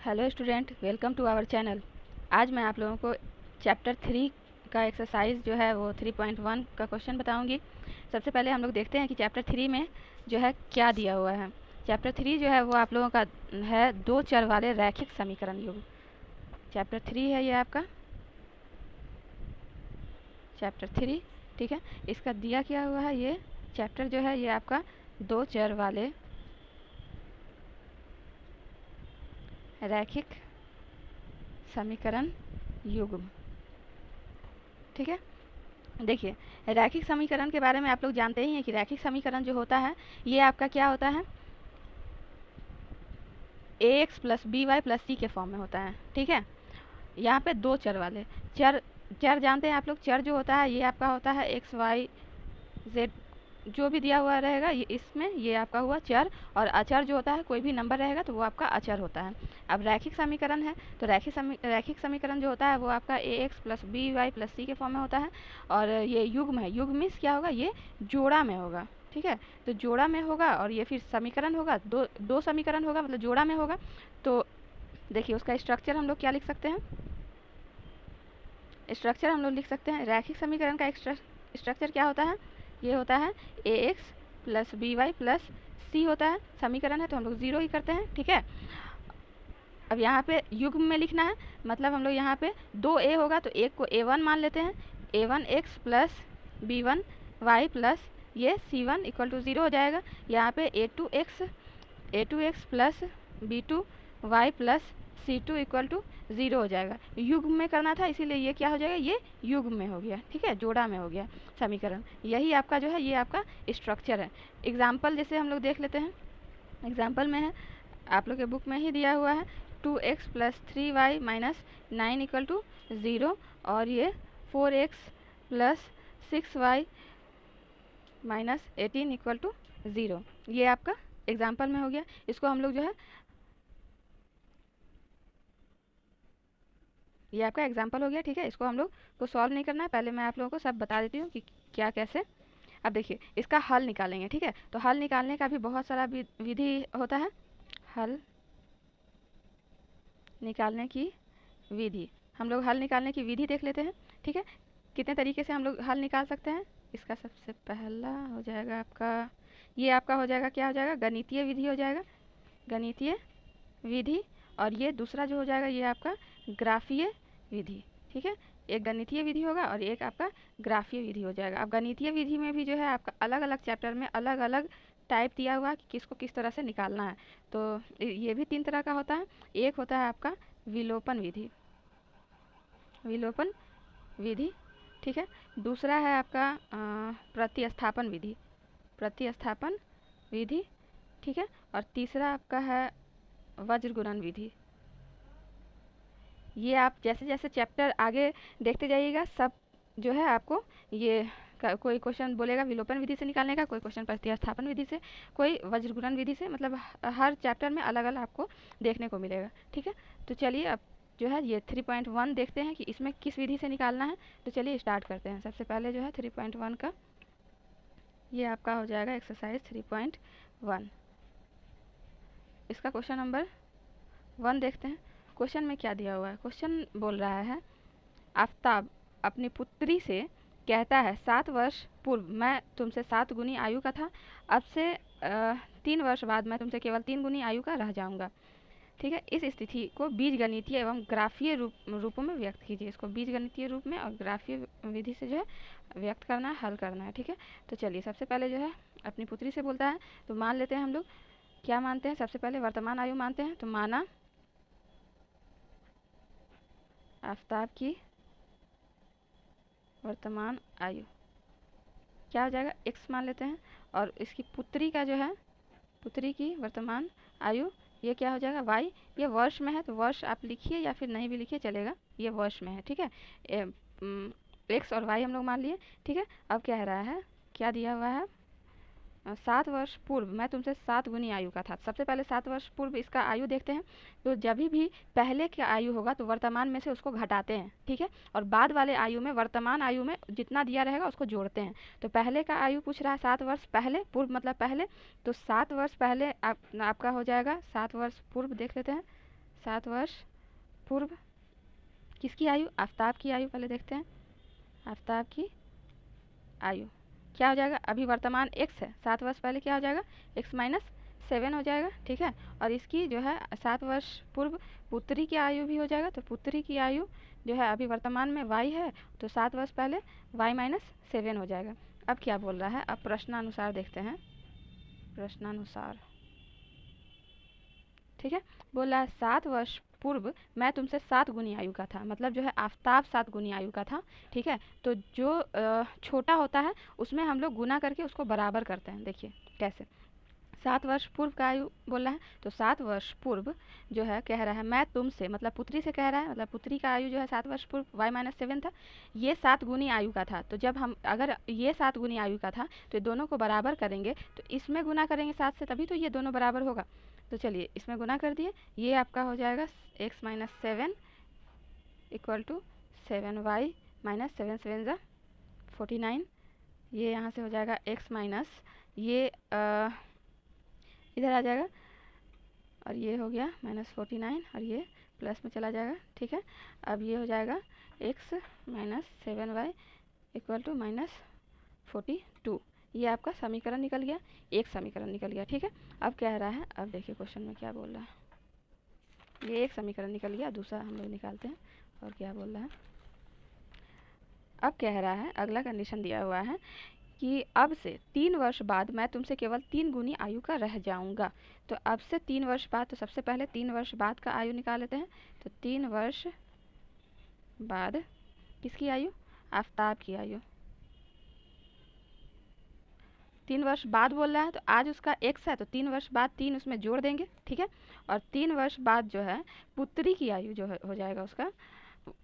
Hello student, welcome to our channel. आज मैं आप लोगों को चैप्टर 3 का एक्सरसाइज जो है वो 3.1 का क्वेश्चन बताऊंगी। सबसे पहले हम लोग देखते हैं कि चैप्टर 3 में जो है क्या दिया हुआ है। चैप्टर 3 जो है वो आप लोगों का है दो चर वाले रैखिक समीकरण युग। चैप्टर 3 है ये आपका चैप्टर 3, ठीक है। इसका दिया क्या हुआ है, ये चैप्टर जो है ये आपका दो चर वाले रैखिक समीकरण युग्म, ठीक है। देखिए, रैखिक समीकरण के बारे में आप लोग जानते ही हैं कि रैखिक समीकरण जो होता है ये आपका क्या होता है, ax plus B Y plus C के फॉर्म में होता है, ठीक है। यहाँ पे दो चर वाले चर चर जानते हैं आप लोग। चर जो होता है ये आपका होता है एक्स वाई जेड, जो भी दिया हुआ रहेगा ये इसमें ये आपका हुआ चर, और अचर जो होता है कोई भी नंबर रहेगा तो वो आपका अचर होता है। अब रैखिक समीकरण है तो रैखिक समीकरण जो होता है वो आपका A X plus B Y plus C के फॉर्म में होता है। और ये युग्म है, युग्म मीन्स क्या होगा, ये जोड़ा में होगा, ठीक है। तो जोड़ा में होगा और ये फिर समीकरण होगा, दो समीकरण होगा, मतलब जोड़ा में होगा। तो देखिए उसका स्ट्रक्चर हम लोग क्या लिख सकते हैं, स्ट्रक्चर हम लोग लिख सकते हैं। रैखिक समीकरण का स्ट्रक्चर क्या होता है, ये होता है A X plus B Y plus C होता है। समीकरण है तो हम लोग जीरो ही करते हैं, ठीक है। अब यहाँ पे युग्म में लिखना है, मतलब हम लोग यहाँ पे दो ए होगा तो एक को ए वन मान लेते हैं। A one X plus B one Y plus ये C one equal to zero हो जाएगा। यहाँ पे A two X plus B two Y plus C two equal to zero हो जाएगा। युग्म में करना था इसीलिए ये क्या हो जाएगा, ये युग्म में हो गया, ठीक है, जोड़ा में हो गया समीकरण। यही आपका जो है ये आपका स्ट्रक्चर है। एग्जाम्पल जैसे हम लोग देख लेते हैं। एग्जाम्पल में है, आप लोग के बुक में ही दिया हुआ है 2x plus 3y minus 9 equal to zero, और ये 4x plus 6y minus 18 equal to zero. ये आपका एग्जाम्पल में हो गया। इसको हम लोग जो है, ये आपका एग्जाम्पल हो गया, ठीक है। इसको हम लोग को सॉल्व नहीं करना है, पहले मैं आप लोगों को सब बता देती हूँ कि क्या कैसे। अब देखिए इसका हल निकालेंगे, ठीक है। तो हल निकालने का भी बहुत सारा विधि होता है। हल निकालने की विधि, हम लोग हल निकालने की विधि देख लेते हैं, ठीक है। कितने तरीके से हम लोग हल निकाल सकते हैं। इसका सबसे पहला हो जाएगा आपका, ये आपका हो जाएगा, क्या हो जाएगा, गणितीय विधि हो जाएगा, गणितीय विधि। और ये दूसरा जो हो जाएगा ये आपका ग्राफीय विधि, ठीक है। एक गणितीय विधि होगा और एक आपका ग्राफीय विधि हो जाएगा। अब गणितीय विधि में भी जो है आपका अलग अलग चैप्टर में अलग अलग टाइप दिया हुआ कि किसको किस तरह से निकालना है। तो ये भी तीन तरह का होता है। एक होता है आपका विलोपन विधि, विलोपन विधि, ठीक है। दूसरा है आपका प्रतिस्थापन विधि, प्रतिस्थापन विधि, ठीक है। और तीसरा आपका है वज्र गुणन विधि। ये आप जैसे जैसे चैप्टर आगे देखते जाइएगा सब जो है आपको ये कोई क्वेश्चन बोलेगा विलोपन विधि से निकालने का, कोई क्वेश्चन प्रतिस्थापन विधि से, कोई वज्र गुणन विधि से, मतलब हर चैप्टर में अलग अलग आपको देखने को मिलेगा, ठीक है। तो चलिए अब जो है ये 3.1 देखते हैं कि इसमें किस विधि से निकालना है। तो चलिए स्टार्ट करते हैं। सबसे पहले जो है 3.1 का ये आपका हो जाएगा एक्सरसाइज 3.1। इसका क्वेश्चन नंबर 1 देखते हैं। क्वेश्चन में क्या दिया हुआ है। क्वेश्चन बोल रहा है, आफताब अपनी पुत्री से कहता है 7 वर्ष पूर्व मैं तुमसे 7 गुनी आयु का था, अब से 3 वर्ष बाद मैं तुमसे केवल 3 गुनी आयु का रह जाऊंगा, ठीक है। इस स्थिति को बीजगणितीय एवं ग्राफीय रूपों में व्यक्त कीजिए। इसको बीजगणितीय रूप में और ग्राफीय विधि से जो है व्यक्त करना है, हल करना है, ठीक है। तो चलिए सबसे पहले जो है अपनी पुत्री से बोलता है तो मान लेते हैं हम लोग, क्या मानते हैं, सबसे पहले वर्तमान आयु मानते हैं। तो माना आफताब की वर्तमान आयु क्या हो जाएगा, x मान लेते हैं। और इसकी पुत्री का जो है, पुत्री की वर्तमान आयु ये क्या हो जाएगा y। ये वर्ष में है तो वर्ष आप लिखिए या फिर नहीं भी लिखिए चलेगा, ये वर्ष में है, ठीक है। x और y हम लोग मान लिए, ठीक है। अब कह रहा है, क्या दिया हुआ है, 7 वर्ष पूर्व मैं तुमसे 7 गुनी आयु का था। सबसे पहले 7 वर्ष पूर्व इसका आयु देखते हैं। तो जब भी पहले की आयु होगा तो वर्तमान में से उसको घटाते हैं, ठीक है। और बाद वाले आयु में वर्तमान आयु में जितना दिया रहेगा उसको जोड़ते हैं। तो पहले का आयु पूछ रहा है 7 वर्ष पहले, पूर्व मतलब पहले, तो 7 वर्ष पहले आपका हो जाएगा 7 वर्ष पूर्व देख लेते हैं। 7 वर्ष पूर्व किसकी आयु, आफताब की आयु पहले देखते हैं। आफताब की आयु क्या हो जाएगा, अभी वर्तमान x है, 7 वर्ष पहले क्या हो जाएगा, x माइनस 7 हो जाएगा, ठीक है। और इसकी जो है 7 वर्ष पूर्व पुत्री की आयु भी हो जाएगा, तो पुत्री की आयु जो है अभी वर्तमान में y है, तो 7 वर्ष पहले y माइनस 7 हो जाएगा। अब क्या बोल रहा है, अब प्रश्नानुसार देखते हैं, प्रश्नानुसार, ठीक है। बोल रहा है 7 वर्ष पूर्व मैं तुमसे 7 गुनी आयु का था, मतलब जो है आफताब 7 गुनी आयु का था, ठीक है। तो जो छोटा होता है उसमें हम लोग गुना करके उसको बराबर करते हैं। देखिए कैसे, 7 वर्ष पूर्व का आयु बोल रहा है, तो 7 वर्ष पूर्व जो है कह रहा है मैं तुमसे, मतलब पुत्री से कह रहा है, मतलब पुत्री का आयु जो है 7 वर्ष पूर्व y माइनस 7 था, ये 7 गुनी आयु का था। तो जब हम अगर ये 7 गुनी आयु का था तो दोनों को बराबर करेंगे, तो इसमें गुना करेंगे 7 से, तभी तो ये दोनों बराबर होगा। तो चलिए इसमें गुना कर दिए, ये आपका हो जाएगा x minus 7 equal to 7y minus 7 7 ज़ा 49। ये यहाँ से हो जाएगा x माइनस, ये इधर आ जाएगा, और ये हो गया माइनस 49, और ये प्लस में चला जाएगा, ठीक है। अब ये हो जाएगा x minus 7y equal to minus 42। ये आपका समीकरण निकल गया, एक समीकरण निकल गया, ठीक है। अब कह रहा है, अब देखिए क्वेश्चन में क्या बोल रहा है, ये एक समीकरण निकल गया, दूसरा हम लोग निकालते हैं। और क्या बोल रहा है, अब कह रहा है, अगला कंडीशन दिया हुआ है कि अब से 3 वर्ष बाद मैं तुमसे केवल 3 गुनी आयु का रह जाऊंगा। तो अब से 3 वर्ष बाद, तो सबसे पहले 3 वर्ष बाद का आयु निकाल लेते हैं। तो 3 वर्ष बाद किसकी आयु, आफताब की आयु। 3 वर्ष बाद बोल रहा है, तो आज उसका x है, तो 3 वर्ष बाद 3 उसमें जोड़ देंगे, ठीक है। और 3 वर्ष बाद जो है पुत्री की आयु जो है हो जाएगा उसका,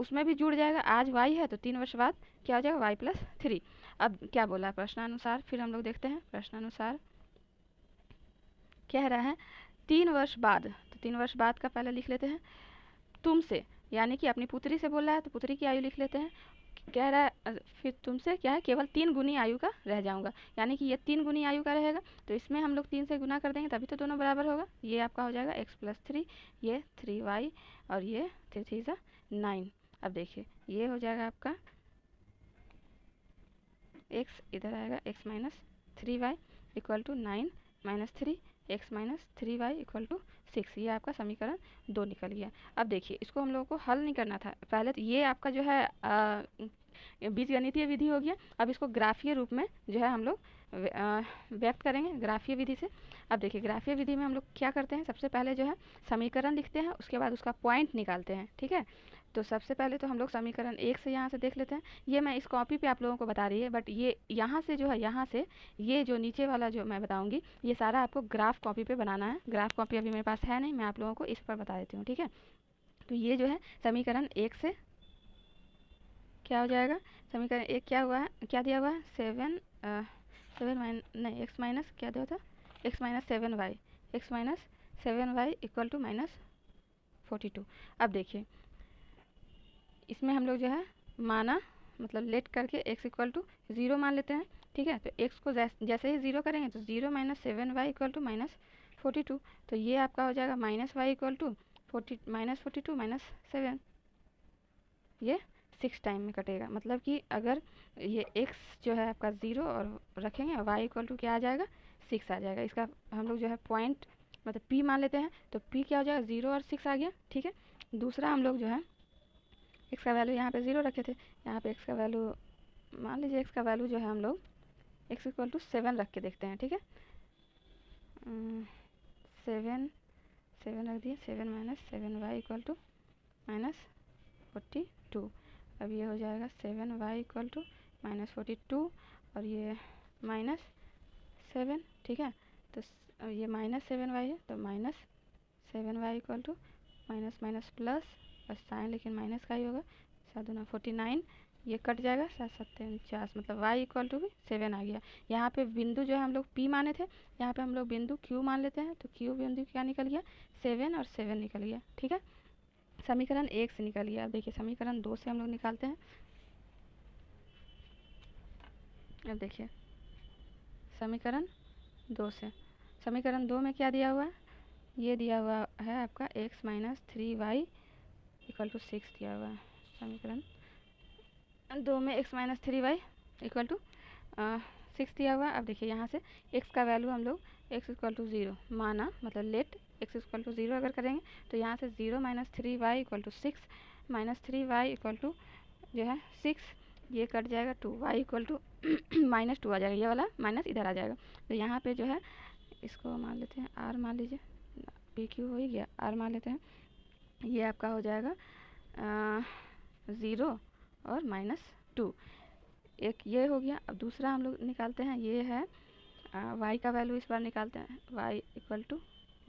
उसमें भी जुड़ जाएगा, आज y है तो 3 वर्ष बाद क्या हो जाएगा y प्लस 3। अब क्या बोला है प्रश्नानुसार, फिर हम लोग देखते हैं प्रश्नानुसार कह रहा है 3 वर्ष बाद, तो 3 वर्ष बाद का पहले लिख लेते हैं, तुमसे यानी कि अपनी पुत्री से बोल रहा है, तो पुत्री की आयु लिख लेते हैं। कह रहा है फिर तुमसे क्या है, केवल 3 गुनी आयु का रह जाऊंगा, यानी कि ये 3 गुनी आयु का रहेगा, तो इसमें हम लोग 3 से गुना कर देंगे, तभी तो दोनों बराबर होगा। ये आपका हो जाएगा x प्लस 3, ये 3y, और ये 3 3 ज़ा 9। अब देखिए ये हो जाएगा आपका x, इधर आएगा x minus 3y equal to 9 minus 3, x minus 3y equal to 6। ये आपका समीकरण 2 निकल गया। अब देखिए इसको हम लोगों को हल नहीं करना था, पहले तो ये आपका जो है बीजगणितीय विधि हो गया। अब इसको ग्राफीय रूप में जो है हम लोग व्यक्त करेंगे ग्राफीय विधि से। अब देखिए ग्राफीय विधि में हम लोग क्या करते हैं, सबसे पहले जो है समीकरण लिखते हैं, उसके बाद उसका पॉइंट निकालते हैं, ठीक है। तो सबसे पहले तो हम लोग समीकरण 1 से यहाँ से देख लेते हैं। ये मैं इस कॉपी पे आप लोगों को बता रही है, बट ये यहाँ से जो है, यहाँ से ये जो नीचे वाला जो मैं बताऊँगी, ये सारा आपको ग्राफ कॉपी पे बनाना है। ग्राफ कॉपी अभी मेरे पास है नहीं, मैं आप लोगों को इस पर बता देती हूँ, ठीक है। तो ये जो है समीकरण 1 से क्या हो जाएगा, समीकरण 1 क्या हुआ है, क्या दिया हुआ है, 7 नहीं x माइनस क्या दिया था, x minus 7y, x minus 7y equal to minus 42। अब देखिए इसमें हम लोग जो है माना, मतलब लेट करके x इक्वल टू 0 मान लेते हैं, ठीक है। तो x को जैसे ही 0 करेंगे तो 0 minus 7y equal to minus 42। तो ये आपका हो जाएगा minus y equal to minus 42 minus 7, ये 6 टाइम में कटेगा। मतलब कि अगर ये x जो है आपका 0 और रखेंगे, y इक्वल टू क्या आ जाएगा, 6 आ जाएगा। इसका हम लोग जो है पॉइंट मतलब p मान लेते हैं, तो p क्या हो जाएगा, 0 और 6 आ गया, ठीक है। दूसरा हम लोग जो है x का वैल्यू यहाँ पे 0 रखे थे, यहाँ पे x का वैल्यू मान लीजिए, x का वैल्यू जो है हम लोग x इक्वल टू 7 रख के देखते हैं, ठीक है। 7 रख दिए, 7 minus 7y equal to minus 42। अब ये हो जाएगा 7y इक्वल टू माइनस 42, और ये माइनस 7, ठीक है। तो ये माइनस 7y है, तो minus 7y equal to minus minus plus, और साइन लेकिन माइनस का ही होगा, 7 दूना 49, ये कट जाएगा, 7 7 49, मतलब y इक्वल टू भी 7 आ गया। यहाँ पे बिंदु जो है हम लोग p माने थे, यहाँ पे हम लोग बिंदु q मान लेते हैं, तो q बिंदु क्या निकल गया, 7 और 7 निकल गया, ठीक है। समीकरण 1 से निकल गया। अब देखिए समीकरण 2 से हम लोग निकालते हैं। अब देखिए समीकरण 2 से, समीकरण 2 में क्या दिया हुआ है, ये दिया हुआ है आपका x minus 3y equal to 6 दिया हुआ है। समीकरण 2 में x minus 3y equal to 6 दिया हुआ। अब देखिए यहाँ से x का वैल्यू हम लोग x इक्वल टू 0 माना, मतलब लेट x इक्वल टू 0 अगर करेंगे तो यहाँ से 0 minus 3y equal to 6 minus 3y equal to जो है 6, ये कट जाएगा 2y इक्वल टू माइनस 2 आ जाएगा, ये वाला माइनस इधर आ जाएगा। तो यहाँ पे जो है इसको मान लेते हैं r, मान लीजिए पी क्यू हो ही गया, r मान लेते हैं। ये आपका हो जाएगा 0 और माइनस 2, एक ये हो गया। अब दूसरा हम लोग निकालते हैं, ये है y का वैल्यू इस बार निकालते हैं, y इक्वल टू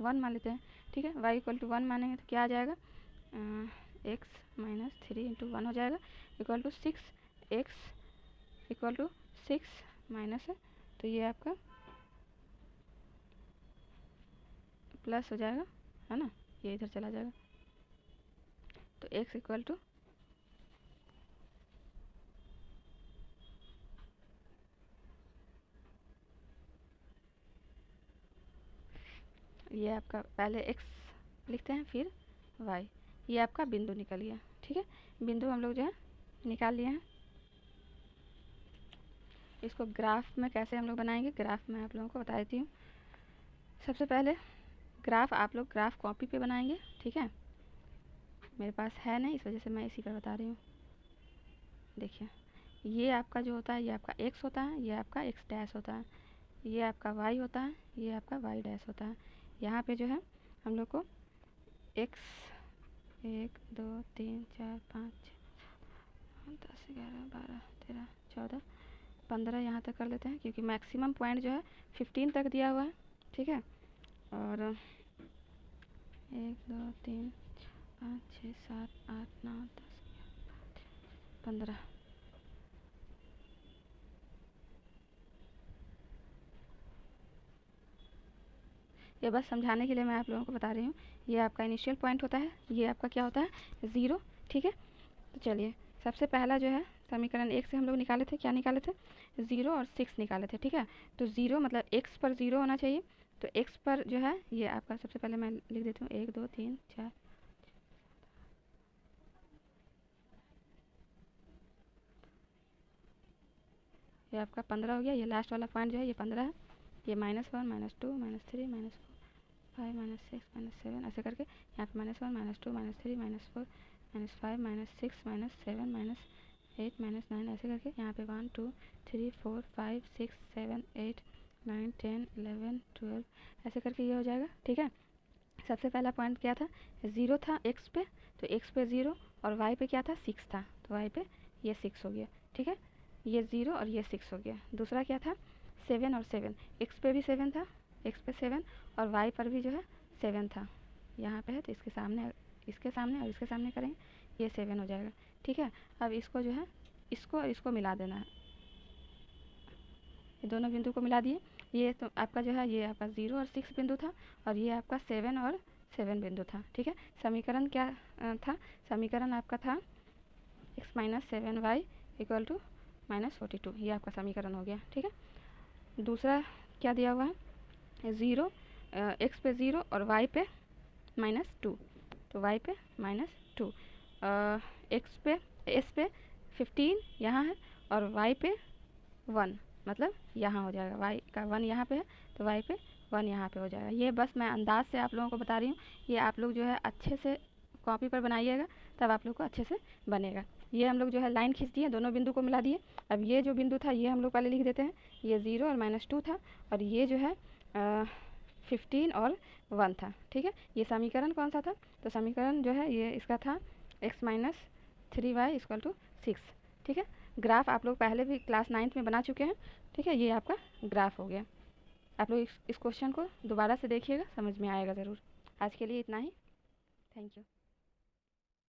1 मान लेते हैं। ठीक है, y इक्वल टू 1 मानेंगे तो क्या आ जाएगा, x माइनस 3 इंटू 1 हो जाएगा equal to 6, x equal to 6 minus है तो ये आपका प्लस हो जाएगा, है ना, ये इधर चला जाएगा। तो x इक्वल टू ये आपका पहले x लिखते हैं फिर y, ये आपका बिंदु निकल गया। ठीक है, बिंदु हम लोग जो है निकाल लिए हैं। इसको ग्राफ में कैसे हम लोग बनाएंगे, ग्राफ में आप लोगों को बता देती हूँ। सबसे पहले ग्राफ आप लोग ग्राफ कॉपी पे बनाएंगे। ठीक है, मेरे पास है नहीं, इस वजह से मैं इसी पर बता रही हूँ। देखिए, ये आपका जो होता है ये आपका x होता है, ये आपका x डैश होता है, ये आपका y होता है, ये आपका y डैश होता है। यहाँ पे जो है हम लोग को x 1 2 3 4 5 6 10 11 12 13 14 15 यहाँ तक कर लेते हैं, क्योंकि मैक्सिमम पॉइंट जो है 15 तक दिया हुआ है। ठीक है, और 1 2 3 5 6 7 8 9 10 15, ये बस समझाने के लिए मैं आप लोगों को बता रही हूँ। ये आपका इनिशियल पॉइंट होता है, ये आपका क्या होता है, 0। ठीक है, तो चलिए सबसे पहला जो है समीकरण 1 से हम लोग निकाले थे, क्या निकाले थे, 0 और 6 निकाले थे। ठीक है, तो 0 मतलब x पर 0 होना चाहिए, तो x पर जो है ये आपका, सबसे पहले मैं लिख देती हूँ 1 2 3 4, ये आपका 15 हो गया। ये लास्ट वाला पॉइंट जो है ये 15 है। ये -1 -2 -3 -4 5 -6 -7 ऐसे करके यहाँ पे -1 -2 -3 -4 -5 -6 -7 -8 -9 ऐसे करके यहाँ पे 1 2 3 4 5 6 7 8 9 10 11 12 ऐसे करके ये हो जाएगा। ठीक है, सबसे पहला पॉइंट क्या था, 0 था x पे, तो x पे 0 और y पे क्या था, 6 था, तो y पे ये 6 हो गया। ठीक है, ये 0 और ये 6 हो गया। दूसरा क्या था, 7 और 7, x पे भी 7 था, x पे 7 और y पर भी जो है 7 था, यहाँ पे है तो इसके सामने और इसके सामने करेंगे, ये 7 हो जाएगा। ठीक है, अब इसको जो है इसको और इसको मिला देना है, ये दोनों बिंदु को मिला दिए। ये तो आपका जो है ये आपका 0 और 6 बिंदु था, और ये आपका 7 और 7 बिंदु था। ठीक है, समीकरण क्या था, समीकरण आपका था x minus 7y equal to -42, ये आपका समीकरण हो गया। ठीक है, दूसरा क्या दिया हुआ है, 0 x पे 0 और y पे -2, तो y पे -2, x पे s पे 15 यहाँ है और y पे 1, मतलब यहाँ हो जाएगा, y का 1 यहाँ पे है तो y पे 1 यहाँ पे हो जाएगा। ये बस मैं अंदाज से आप लोगों को बता रही हूँ, ये आप लोग जो है अच्छे से कॉपी पर बनाइएगा, तब आप लोग को अच्छे से बनेगा। ये हम लोग जो है लाइन खींच दिए, दोनों बिंदु को मिला दिए। अब ये जो बिंदु था ये हम लोग पहले लिख देते हैं, ये 0 और -2 था, और ये जो है 15 और 1 था। ठीक है, ये समीकरण कौन सा था, तो समीकरण जो है ये इसका था x minus 3y equal to 6। ठीक है, ग्राफ आप लोग पहले भी क्लास 9th में बना चुके हैं। ठीक है, ये आपका ग्राफ हो गया। आप लोग इस क्वेश्चन को दोबारा से देखिएगा, समझ में आएगा ज़रूर। आज के लिए इतना ही, थैंक यू।